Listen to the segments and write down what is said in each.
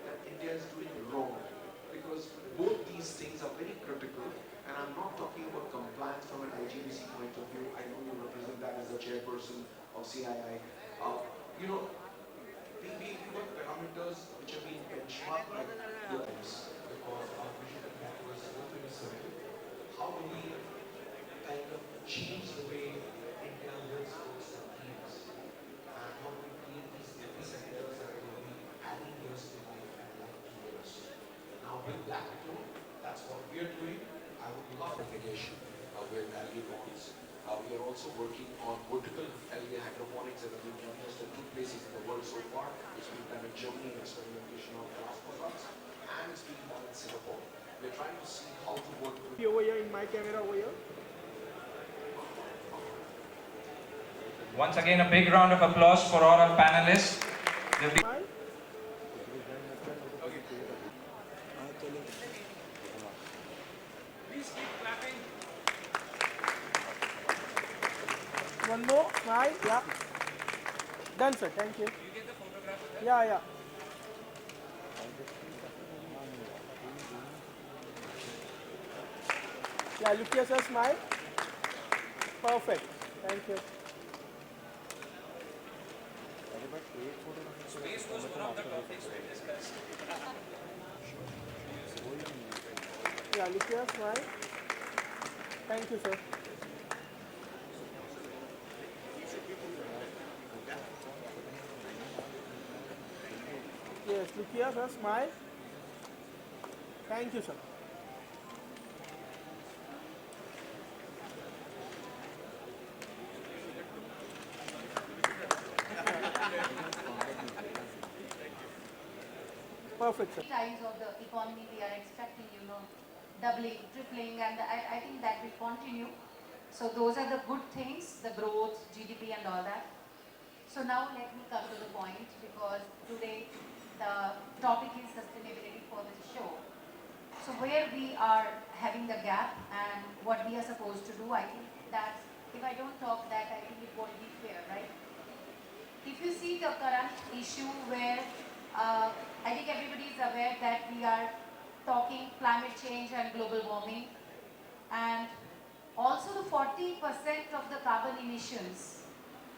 that India is doing wrong? Because both these things are very critical, and I'm not talking about compliance from an IGBC point of view. I know you represent that as the chairperson of CII. You know, we got parameters which have been benchmarked by the others because our vision that was 2027. How do we kind of change the way India lives, works, and dreams? And how do we create these epicenters that will be adding years to life and life to years? Now, with that too, that's what we are doing. I would love mitigation with algae bonds. We are also working on vertical algae hydroponics that have been done just in 2 places in the world so far. It's been done in Germany, experimentation on Galapagos, and it's being done in Singapore. We're trying to see how to work with. Over here in my camera over here. Once again, a big round of applause for all our panelists. Please keep clapping. One more, smile, yeah. Done, sir, thank you. You get the photograph of that? Yeah. Yeah, look here, sir, smile. Perfect, thank you. Space was one of the topics we discussed. Yeah, look here, smile. Thank you, sir. Yes, look here, sir, smile. Thank you, sir. Perfect, sir. Times of the economy we are expecting, doubling, tripling, and I think that will continue. So those are the good things, the growth, GDP and all that. So now let me come to the point, because today the topic is sustainability for this show. So where we are having the gap and what we are supposed to do, I think that if I don't talk that, I think it won't be fair, right? If you see the current issue where I think everybody is aware that we are talking climate change and global warming, and also the 40% of the carbon emissions,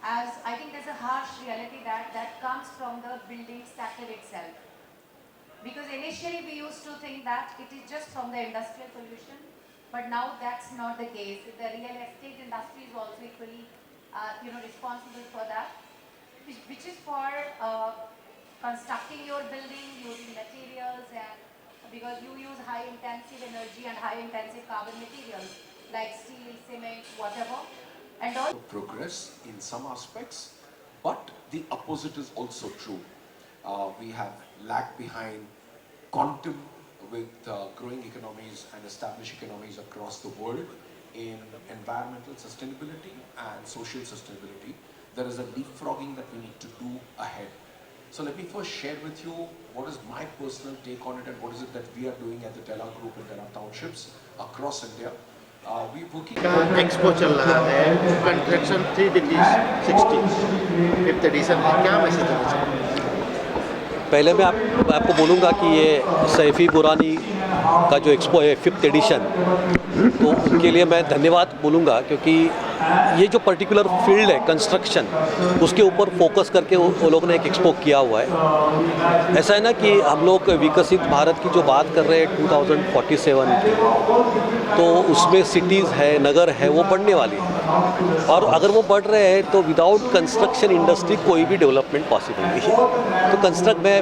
as I think there's a harsh reality that comes from the building sector itself. Because initially we used to think that it is just from the industrial pollution, but now that's not the case. The real estate industry is also equally responsible for that, which is for constructing your building using materials, and because you use high intensive energy and high intensive carbon materials like steel, cement, whatever. And all Progress in some aspects, but the opposite is also true. We have lagged behind quantum with growing economies and established economies across the world in environmental sustainability and social sustainability. There is a leapfrogging that we need to do ahead. So let me first share with you what is my personal take on it and what is it that we are doing at the Tela Group and Tela Townships across India. We working expo चल रहा है construction 3 degree 60 5th addition है, क्या message देना चाहिए? पहले मैं आपको बोलूँगा कि ये सैफ़ी बुरानी का जो एक्सपो है 5th एडिशन, तो उनके लिए मैं धन्यवाद बोलूँगा, क्योंकि ये जो पर्टिकुलर फील्ड है कंस्ट्रक्शन, उसके ऊपर फोकस करके वो लोग ने एक एक्सपो किया हुआ है। ऐसा है ना कि हम लोग विकसित भारत की जो बात कर रहे हैं 2047 की, तो उसमें सिटीज़ है, नगर है, वो बढ़ने वाली है, और अगर वो बढ़ रहे हैं तो विदाउट कंस्ट्रक्शन इंडस्ट्री कोई भी डेवलपमेंट पॉसिबल नहीं है। तो मैं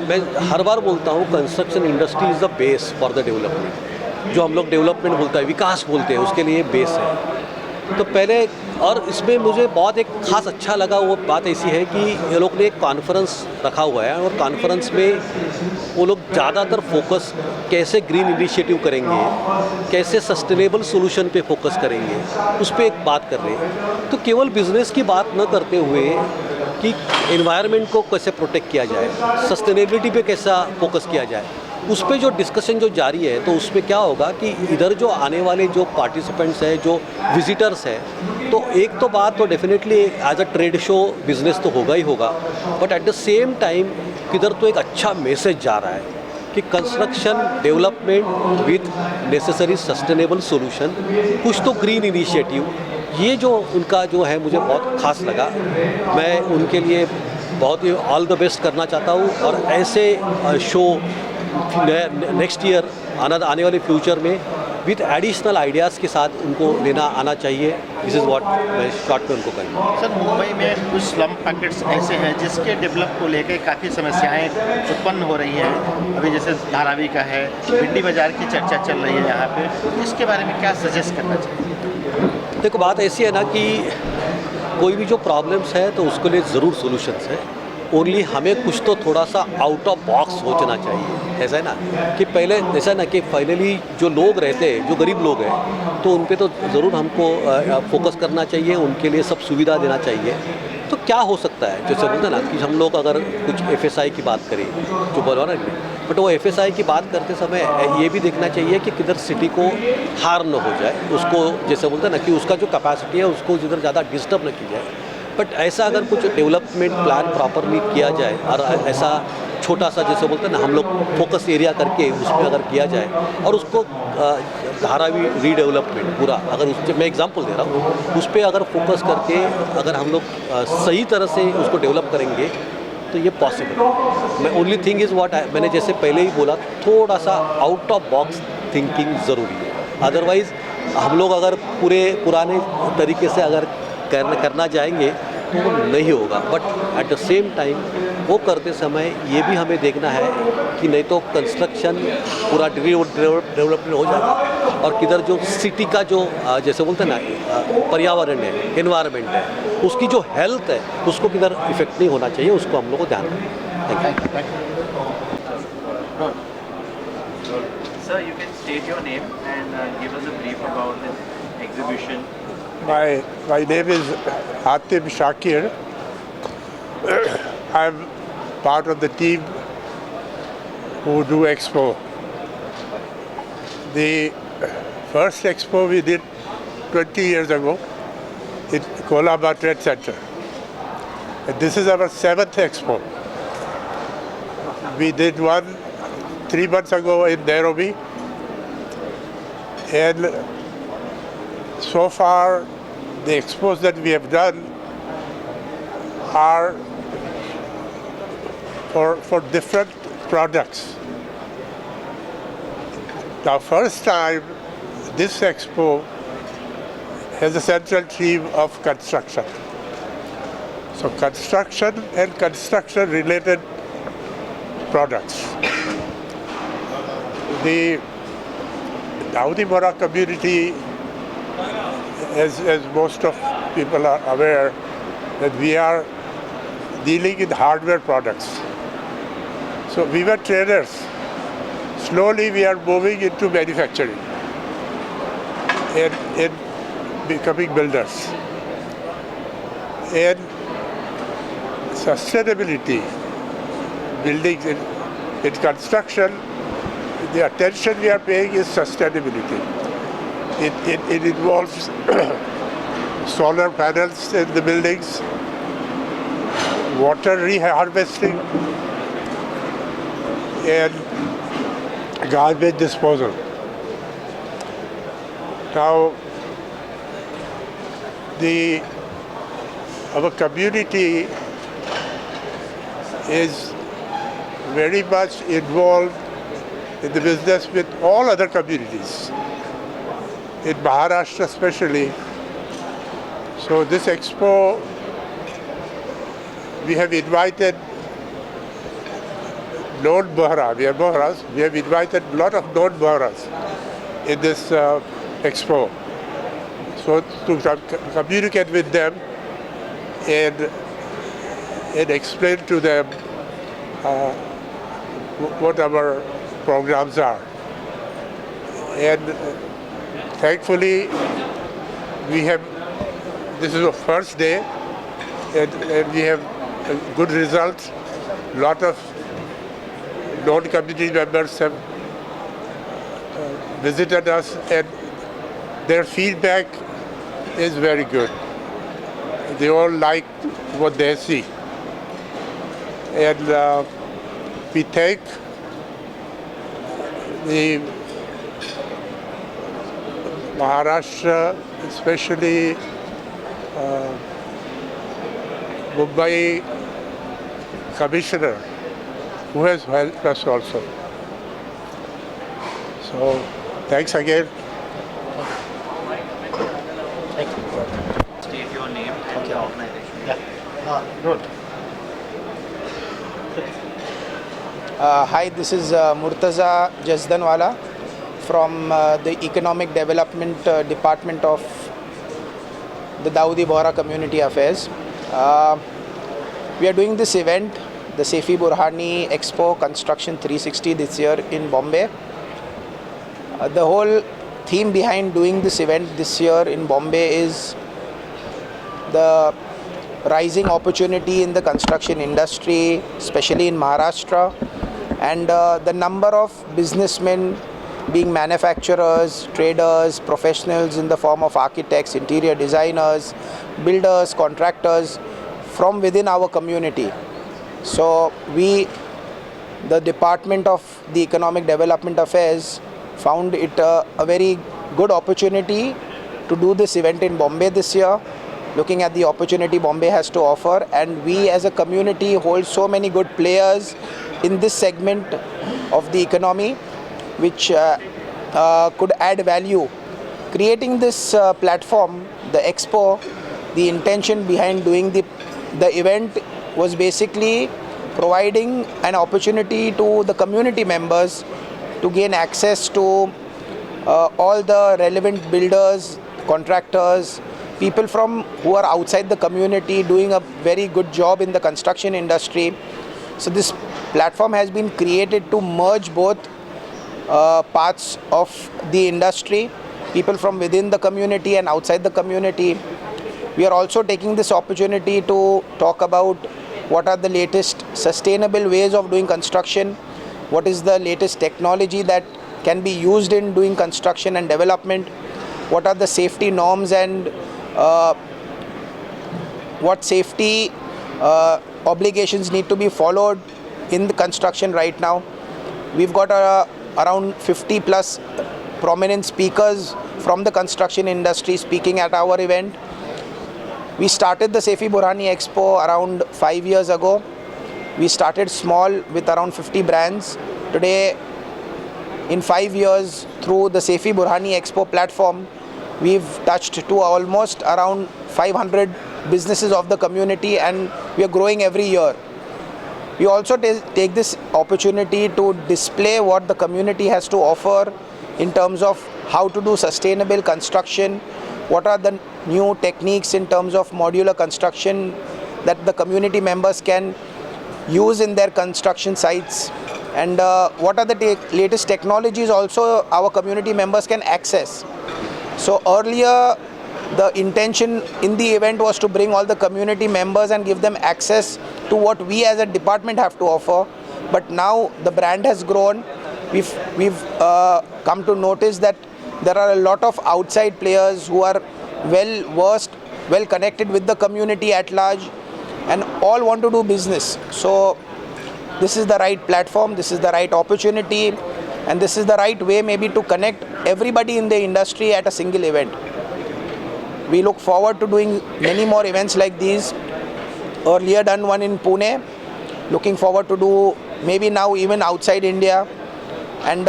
हर बार बोलता हूँ, construction industry is the base for the development. जो हम लोग डेवलपमेंट बोलते हैं, विकास बोलते हैं, उसके लिए बेस है। तो पहले, और इसमें मुझे बहुत एक खास अच्छा लगा, वो बात ऐसी है कि ये लोग ने एक कॉन्फ्रेंस रखा हुआ है, और कॉन्फ्रेंस में वो लोग ज़्यादातर फोकस कैसे ग्रीन इनिशिएटिव करेंगे, कैसे सस्टेनेबल सोल्यूशन पे फोकस करेंगे, उस पर एक बात कर रहे हैं। तो केवल बिजनेस की बात न करते हुए कि एनवायरनमेंट को कैसे प्रोटेक्ट किया जाए, सस्टेनेबिलिटी पे कैसा फोकस किया जाए, उस पर जो डिस्कशन जो जारी है, तो उसमें क्या होगा कि इधर जो आने वाले जो पार्टिसिपेंट्स हैं, जो विजिटर्स हैं, तो एक तो बात तो definitely as a trade show business तो होगा ही होगा, but at the same time किधर तो एक अच्छा मैसेज जा रहा है कि construction development with necessary sustainable solution, कुछ तो ग्रीन इनिशिएटिव, ये जो उनका जो है मुझे बहुत खास लगा। मैं उनके लिए बहुत ही ऑल द बेस्ट करना चाहता हूँ और ऐसे शो नेक्स्ट ईयर आने वाले फ्यूचर में विद एडिशनल आइडियाज़ के साथ उनको लेना आना चाहिए। दिस इज़ व्हाट मैं शॉर्ट में उनको कहूँगा। सर, मुंबई में कुछ स्लम पॉकेट्स ऐसे हैं जिसके डेवलप को लेकर काफ़ी समस्याएं उत्पन्न हो रही हैं। अभी जैसे धारावी का है, भिंडी बाज़ार की चर्चा चल रही है यहाँ पे, तो इसके बारे में क्या सजेस्ट करना चाहिए? देखो, बात ऐसी है ना कि कोई भी जो प्रॉब्लम्स है तो उसके लिए ज़रूर सॉल्यूशंस है। ओनली हमें कुछ तो थोड़ा सा आउट ऑफ बॉक्स सोचना चाहिए। ऐसा है ना कि पहले ऐसा है ना कि फाइनली जो लोग रहते हैं, जो गरीब लोग हैं, तो उन पे तो ज़रूर हमको फोकस करना चाहिए, उनके लिए सब सुविधा देना चाहिए। तो क्या हो सकता है, जैसे बोलते हैं ना कि हम लोग अगर कुछ FSI की बात करें, जो बोला ना, बट वो FSI की बात करते समय ये भी देखना चाहिए कि किधर सिटी को हार्म न हो जाए, उसको जैसे बोलते हैं ना कि उसका जो कैपेसिटी है उसको जिधर ज़्यादा डिस्टर्ब न की जाए। बट ऐसा अगर कुछ डेवलपमेंट प्लान प्रॉपरली किया जाए और ऐसा छोटा सा जैसे बोलते हैं ना हम लोग फोकस एरिया करके उसमें अगर किया जाए और उसको धारावी रीडेवलपमेंट पूरा, अगर उस मैं एग्जांपल दे रहा हूँ, उस पर अगर फोकस करके अगर हम लोग सही तरह से उसको डेवलप करेंगे तो ये पॉसिबल है। मैं ओनली थिंग इज़ व्हाट मैंने जैसे पहले ही बोला, थोड़ा सा आउट ऑफ बॉक्स थिंकिंग ज़रूरी है। अदरवाइज़ हम लोग अगर पुराने तरीके से अगर करना जाएंगे तो वो नहीं होगा। But at the same time वो करते समय ये भी हमें देखना है कि नहीं तो कंस्ट्रक्शन पूरा डेवलपमेंट हो जाएगा और किधर जो सिटी का जो जैसे बोलते हैं ना पर्यावरण है, एनवायरनमेंट है, उसकी जो हेल्थ है उसको किधर इफेक्ट नहीं होना चाहिए, उसको हम लोग को ध्यान रखना। Thank you. Sir, you can state your name and give us a brief about this exhibition. My name is Hatim Shakir. I'm part of the team who do Expo. The first Expo we did 20 years ago in Colaba Trade Center. And this is our 7th Expo. We did one 3 months ago in Nairobi. And so far, the expos that we have done are for different products. Now, first time, this expo has a central theme of construction. So construction and construction-related products. The Dawoodi Bohra community, as most of people are aware, that we are dealing in hardware products. So we were traders. Slowly we are moving into manufacturing and becoming builders. And sustainability, buildings in construction, the attention we are paying is sustainability. It involves solar panels in the buildings, water reharvesting, and garbage disposal. Now, our community is very much involved in the business with all other communities, in Maharashtra especially. So this expo, we have invited non-Bohra, we are Bohras, we have invited a lot of non-Bohras in this expo. So to communicate with them and explain to them what our programs are. And thankfully, this is the first day, and we have good results. A lot of non-community members have visited us, and their feedback is very good. They all like what they see. And we take the Maharashtra, especially Mumbai Commissioner, who has helped us also. So, thanks again. State your name and the organization. Good. Hi, this is Murtaza Jasdanwala from the Economic Development Department of the Dawoodi Bohra Community Affairs. We are doing this event, the Saifi Burhani Expo Construction 360 this year in Bombay. The whole theme behind doing this event this year in Bombay is the rising opportunity in the construction industry, especially in Maharashtra, and the number of businessmen being manufacturers, traders, professionals in the form of architects, interior designers, builders, contractors from within our community. So we, the Department of the Economic Development Affairs, found it a very good opportunity to do this event in Bombay this year, looking at the opportunity Bombay has to offer, and we as a community hold so many good players in this segment of the economy which could add value. Creating this platform, the expo, the intention behind doing the event was basically providing an opportunity to the community members to gain access to all the relevant builders, contractors, people from who are outside the community doing a very good job in the construction industry. So this platform has been created to merge both parts of the industry, people from within the community and outside the community. We are also taking this opportunity to talk about what are the latest sustainable ways of doing construction, what is the latest technology that can be used in doing construction and development, what are the safety norms and what safety obligations need to be followed in the construction right now. We've got around 50 plus prominent speakers from the construction industry speaking at our event. We started the Saifi Burhani Expo around 5 years ago. We started small with around 50 brands. Today, in 5 years, through the Saifi Burhani Expo platform, we've touched to almost around 500 businesses of the community, and we are growing every year. We also take this opportunity to display what the community has to offer in terms of how to do sustainable construction, what are the new techniques in terms of modular construction that the community members can use in their construction sites, and what are the latest technologies also our community members can access. So earlier the intention in the event was to bring all the community members and give them access to what we as a department have to offer, but now the brand has grown. We've come to notice that there are a lot of outside players who are well versed, well connected with the community at large, and all want to do business. So this is the right platform, this is the right opportunity, and this is the right way maybe to connect everybody in the industry at a single event. We look forward to doing many more events like these. Earlier done one in Pune, looking forward to do maybe now even outside India. And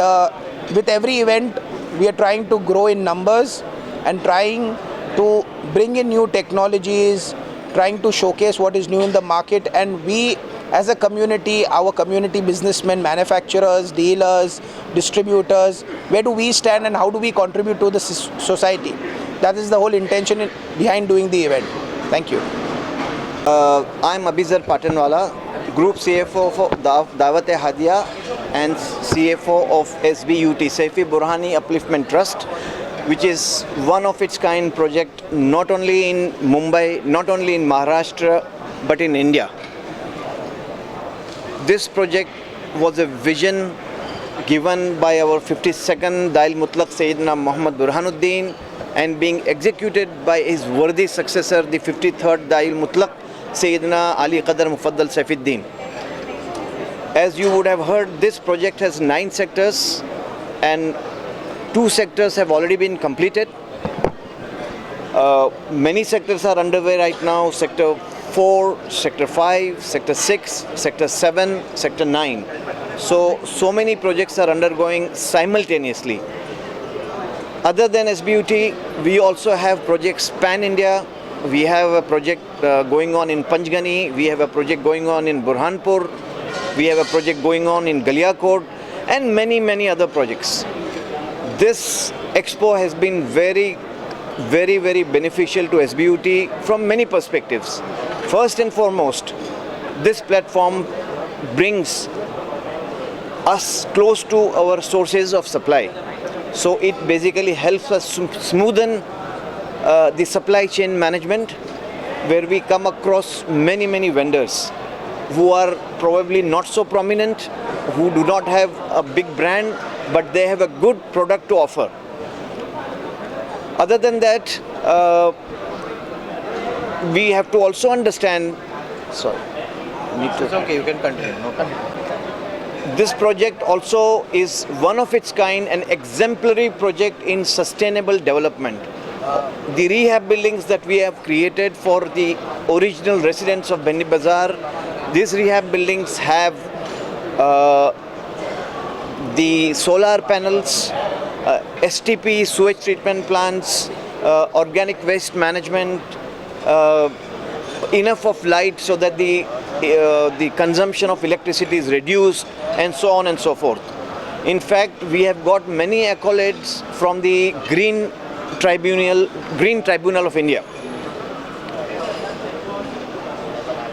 with every event we are trying to grow in numbers and trying to bring in new technologies, trying to showcase what is new in the market, and we as a community, our community businessmen, manufacturers, dealers, distributors, where do we stand and how do we contribute to the society? That is the whole intention behind doing the event. Thank you. I'm Abizar Patanwala, Group CFO for Dawat-e-Hadiya and CFO of SBUT, Saifi Burhani Upliftment Trust, which is one of its kind project not only in Mumbai, not only in Maharashtra, but in India. This project was a vision given by our 52nd Dail Mutlaq Sayyidina Muhammad Burhanuddin and being executed by his worthy successor, the 53rd Dail Mutlaq Sayyidina Ali Qadar Mufaddal Saifuddin. As you would have heard, this project has 9 sectors and 2 sectors have already been completed. Many sectors are underway right now: Sector 4, Sector 5, Sector 6, Sector 7, Sector 9. So many projects are undergoing simultaneously. Other than SBUT, we also have projects pan-India. We have a project going on in Panchgani, we have a project going on in Burhanpur, we have a project going on in Galiakot, and many other projects. This expo has been very beneficial to SBUT from many perspectives. First and foremost, this platform brings us close to our sources of supply. So it basically helps us smoothen the supply chain management, where we come across many vendors who are probably not so prominent, who do not have a big brand, but they have a good product to offer. Other than that, we have to also understand, It's okay, you can continue. No, continue. this project also is one of its kind, an exemplary project in sustainable development. The rehab buildings that we have created for the original residents of Bhendi Bazaar, these rehab buildings have the solar panels, STP, sewage treatment plants, organic waste management, enough of light so that the consumption of electricity is reduced, and so on and so forth. In fact, we have got many accolades from the Green Tribunal of India.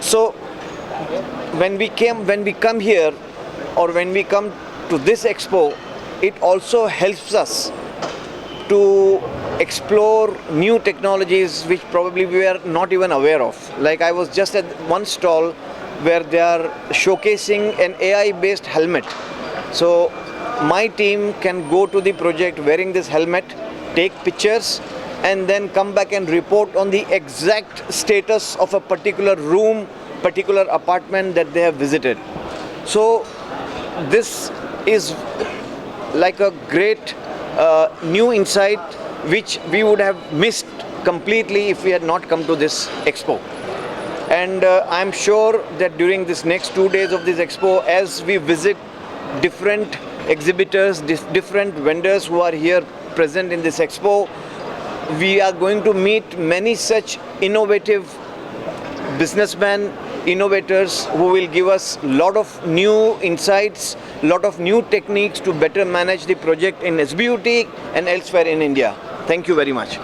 So when we come here, or when we come to this expo, it also helps us to explore new technologies which probably we are not even aware of. Like, I was just at one stall where they are showcasing an AI-based helmet. So my team can go to the project wearing this helmet, take pictures, and then come back and report on the exact status of a particular room, particular apartment that they have visited. So this is like a great new insight which we would have missed completely if we had not come to this expo. And I'm sure that during this next 2 days of this expo, as we visit different exhibitors, different vendors who are here present in this expo, we are going to meet many such innovative businessmen, innovators who will give us a lot of new insights, a lot of new techniques to better manage the project in SBUT and elsewhere in India. Thank you very much.